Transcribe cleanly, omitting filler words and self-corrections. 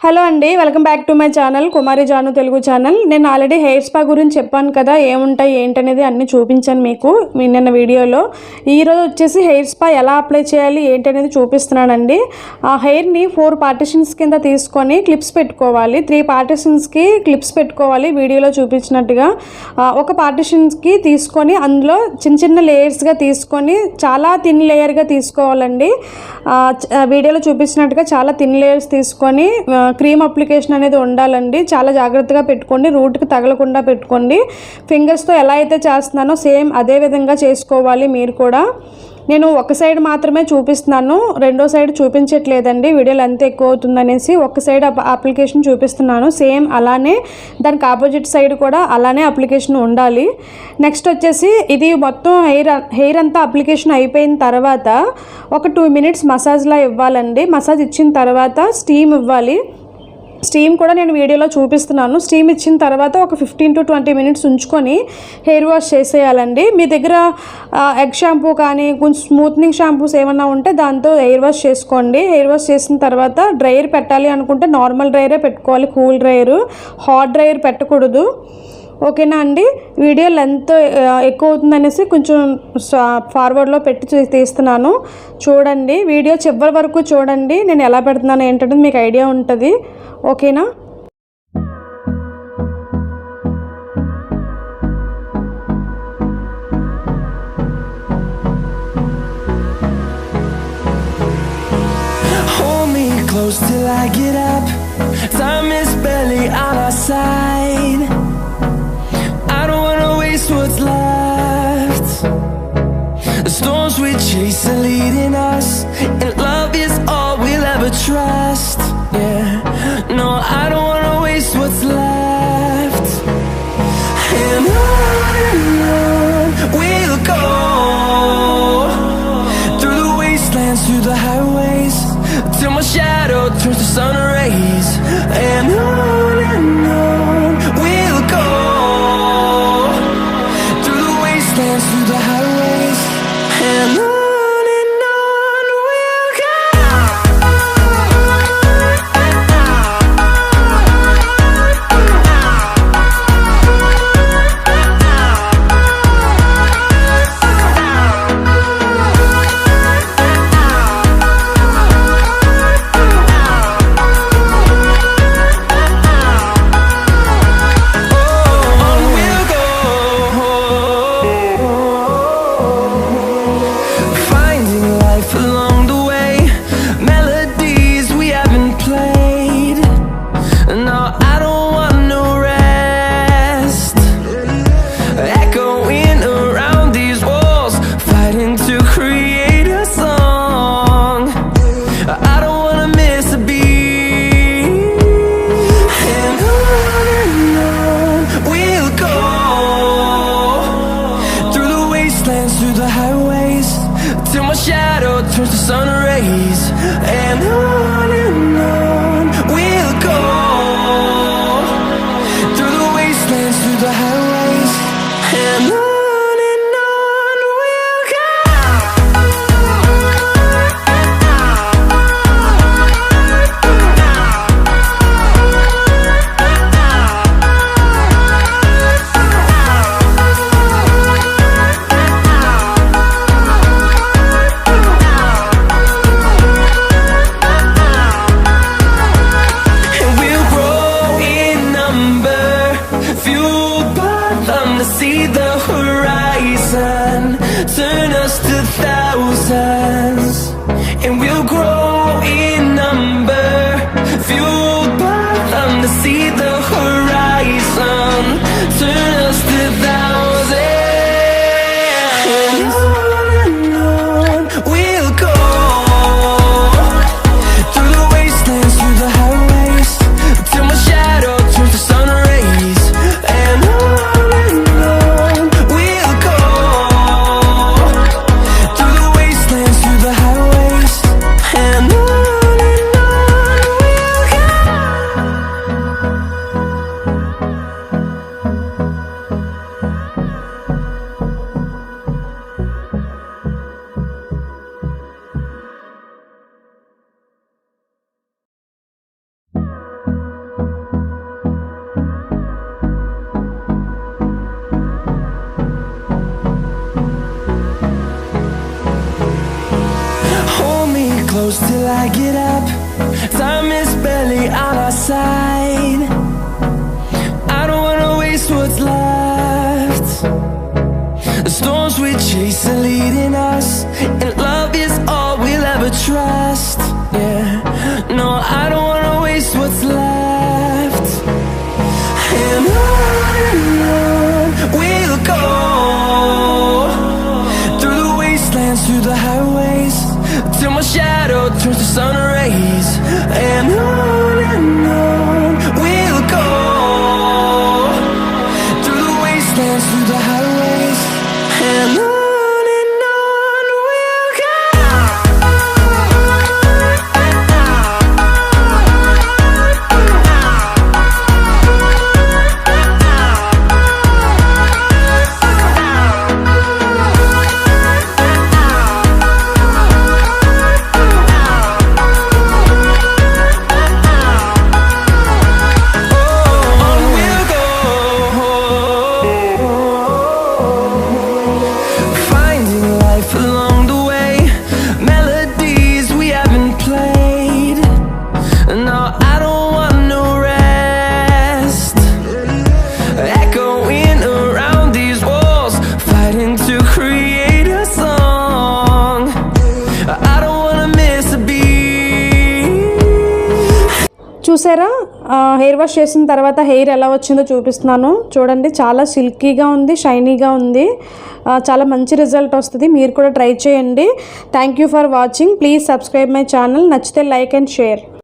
Hello అండి, welcome back to my channel కుమారిజాను Telugu channel. నేను ఆల్రెడీ హెయిర్ స్పా గురించి చెప్పాను కదా, ఏముంటాయి ఏంటనేది అన్నీ చూపించాను మీకు నిన్న వీడియోలో. ఈరోజు వచ్చేసి హెయిర్ స్పా ఎలా అప్లై చేయాలి ఏంటనేది చూపిస్తున్నానండి. ఆ హెయిర్ని 4 పార్టిషన్స్ కింద తీసుకొని క్లిప్స్ పెట్టుకోవాలి. 3 పార్టిషన్స్కి క్లిప్స్ పెట్టుకోవాలి వీడియోలో చూపించినట్టుగా. ఒక పార్టిషన్స్కి తీసుకొని అందులో చిన్న చిన్న లేయర్స్గా తీసుకొని చాలా థిన్ లేయర్గా తీసుకోవాలండి. వీడియోలో చూపించినట్టుగా చాలా థిన్ లేయర్స్ తీసుకొని క్రీమ్ అప్లికేషన్ అనేది ఉండాలండి. చాలా జాగ్రత్తగా పెట్టుకోండి, రూట్కి తగలకుండా పెట్టుకోండి. ఫింగర్స్తో ఎలా అయితే చేస్తున్నానో సేమ్ అదే విధంగా చేసుకోవాలి మీరు కూడా. నేను ఒక సైడ్ మాత్రమే చూపిస్తున్నాను, రెండో సైడ్ చూపించట్లేదండి, వీడియోలు ఎంత ఎక్కువ అవుతుందనేసి ఒక సైడ్ అప్లికేషన్ చూపిస్తున్నాను. సేమ్ అలానే దానికి ఆపోజిట్ సైడ్ కూడా అలానే అప్లికేషన్ ఉండాలి. నెక్స్ట్ వచ్చేసి ఇది మొత్తం హెయిర్ అంతా అప్లికేషన్ అయిపోయిన తర్వాత ఒక 2 మినిట్స్ మసాజ్లా ఇవ్వాలండి. మసాజ్ ఇచ్చిన తర్వాత స్టీమ్ ఇవ్వాలి. స్టీమ్ కూడా నేను వీడియోలో చూపిస్తున్నాను. స్టీమ్ ఇచ్చిన తర్వాత ఒక 15 to 20 మినిట్స్ ఉంచుకొని హెయిర్ వాష్ చేసేయాలండి. మీ దగ్గర ఎగ్ షాంపూ కానీ కొంచెం స్మూత్నింగ్ షాంపూస్ ఏమన్నా ఉంటే దాంతో హెయిర్ వాష్ చేసుకోండి. హెయిర్ వాష్ చేసిన తర్వాత డ్రైయర్ పెట్టాలి అనుకుంటే నార్మల్ డ్రైయరే పెట్టుకోవాలి, కూల్ డ్రైయరు, హాట్ డ్రైయర్ పెట్టకూడదు. ఓకేనా అండి. వీడియో లెంత్ ఎక్కువ అవుతుందనేసి కొంచెం ఫార్వర్డ్లో పెట్టి తీస్తున్నాను, చూడండి. వీడియో చివరి వరకు చూడండి, నేను ఎలా పెడుతున్నాను ఏంటంటే మీకు ఐడియా ఉంటుంది. ఓకేనా. Hold me close till I get up. Time is barely on our side. I don't wanna waste what's left. The storms we chase are leading us, and love is all we'll ever trust. Yeah, no, I don't wanna waste what's left. And on we'll go, through the wastelands, through the highways, till my shadow turns to sun rays. And on we'll go, through the wastelands, through the highways, and on we'll go. close till I get up. Time is barely on our side. I don't wanna waste what's left. The storms we chase are leading us, and love is all we'll ever trust. Yeah, no, I don't wanna waste what's left. And on we'll go, through the wastelands, through the highways, till my shadow turns to sun rays. And on we'll go, through the wastelands, through the highways, and on we'll go. చూసారా hair wash చేసిన తర్వాత hair ఎలా వచ్చిందో చూపిస్తున్నాను చూడండి. చాలా సిల్కీగా ఉంది, షైనీగా ఉంది, చాలా మంచి రిజల్ట్ వస్తుంది. మీరు కూడా ట్రై చేయండి. Thank you for watching. Please subscribe my channel. నచ్చితే లైక్ అండ్ షేర్.